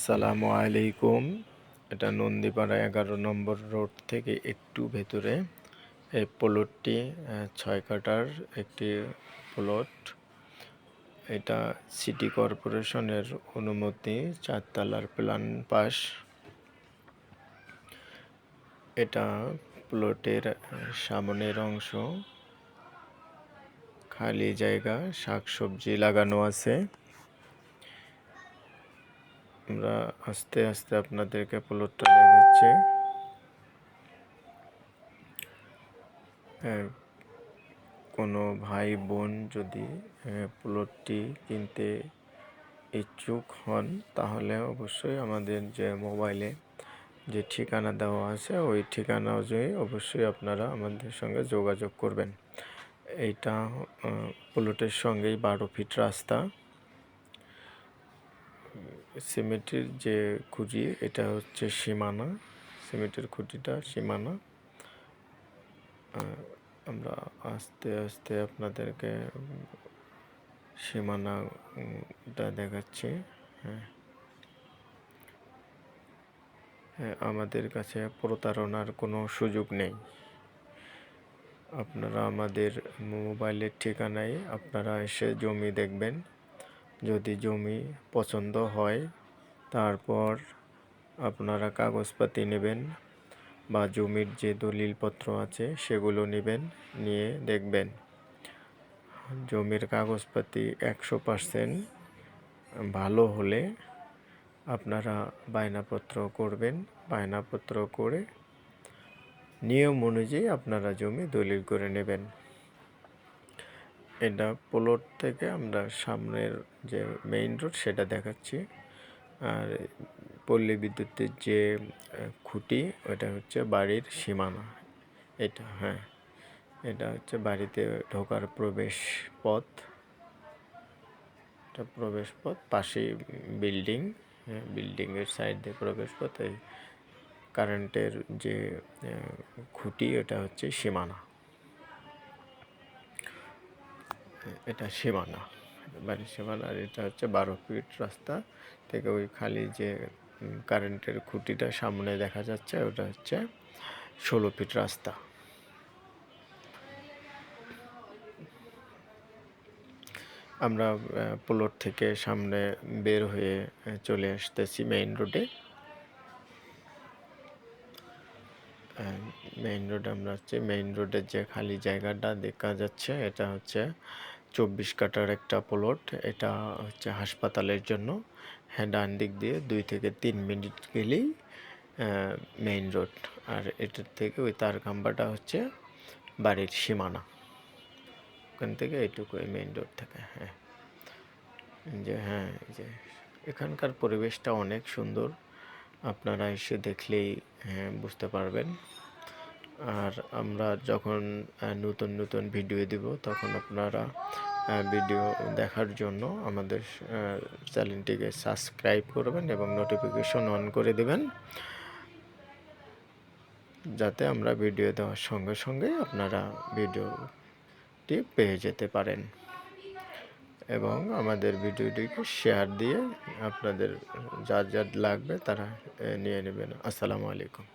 আসসালামু আলাইকুম। এটা নন্দীপাড়া 11 নম্বর রোড থেকে একটু ভেতরে এই প্লটটি 6 কাঠার একটি প্লট। এটা সিটি কর্পোরেশনের অনুমতি 4 তলার প্ল্যান পাস। এটা প্লটের সামনের অংশ খালি জায়গা, শাকসবজি লাগানো আছে। আমরা আস্তে আস্তে আপনাদেরকে প্লটটা দেখাচ্ছি। কোনো ভাই বোন যদি প্লটটি কিনতে ইচ্ছুক হন তাহলে অবশ্যই আমাদের যে মোবাইলে যে ঠিকানা দেওয়া আছে ওই ঠিকানা অনুযায়ী অবশ্যই আপনারা আমাদের সঙ্গে যোগাযোগ করবেন। এইটা প্লটের সঙ্গেই 12 ফিট রাস্তা। সিমেন্টের যে খুঁটি এটা হচ্ছে সীমানা, সিমেন্টের খুঁটিটা সীমানা। আমরা আস্তে আস্তে আপনাদেরকে সীমানাটা দেখাচ্ছি। আমাদের কাছে প্রতারণার কোনো সুযোগ নেই। আপনারা আমাদের মোবাইলের ঠিকানায় আপনারা এসে জমি দেখবেন। যদি জমি পছন্দ হয় তারপর আপনারা কাগজপাতি নেবেন বা জমির যে দলিলপত্র আছে সেগুলো নেবেন, নিয়ে দেখবেন জমির কাগজপাতি 100% ভালো হলে আপনারা বায়নাপত্র করবেন। বায়নাপত্র করে নিয়ম অনুযায়ী আপনারা জমি দলিল করে নেবেন। এটা প্লট থেকে আমরা সামনের যে মেইন রোড সেটা দেখাচ্ছি। আর পল্লী বিদ্যুতের যে খুঁটি ওটা হচ্ছে বাড়ির সীমানা। এটা এটা হচ্ছে বাড়িতে ঢোকার প্রবেশ পথ। এটা প্রবেশ পথ, পাশেই বিল্ডিং, বিল্ডিংয়ের সাইড দিয়ে প্রবেশ পথ। এই কারেন্টের যে খুঁটি এটা হচ্ছে সীমানা। এটা সীমানা, বাড়ির সীমানা। আর এটা হচ্ছে 12 ফিট রাস্তা থেকে ওই খালি যে কারেন্টের খুঁটিটা সামনে দেখা যাচ্ছে ওটা হচ্ছে 16 ফিট রাস্তা। আমরা প্লট থেকে সামনে বের হয়ে চলে আসতেছি মেইন রোডে। আমরা হচ্ছে মেইন রোডের যে খালি জায়গাটা দেখা যাচ্ছে এটা হচ্ছে 24 কাঠার একটা প্লট। এটা হচ্ছে হাসপাতালের জন্য। ডান দিক দিয়ে 2 থেকে 3 মিনিট গেলেই মেইন রোড। আর এটার থেকে ওই তার খাম্বাটা হচ্ছে বাড়ির সীমানা। ওখান থেকে এইটুকুই মেইন রোড থেকে। যে এখানকার পরিবেশটা অনেক সুন্দর। আপনারা এসে দেখলেই বুঝতে পারবেন। আর আমরা যখন নতুন নতুন ভিডিও দিব তখন আপনারা ভিডিও দেখার জন্য আমাদের চ্যানেলটিকে সাবস্ক্রাইব করবেন এবং নোটিফিকেশন অন করে দেবেন, যাতে আমরা ভিডিও দেওয়ার সঙ্গে সঙ্গে আপনারা ভিডিওটি পেয়ে যেতে পারেন। এবং আমাদের ভিডিওটিকে শেয়ার দিয়ে আপনাদের যার লাগবে তারা নিয়ে নেবেন। আসসালামু আলাইকুম।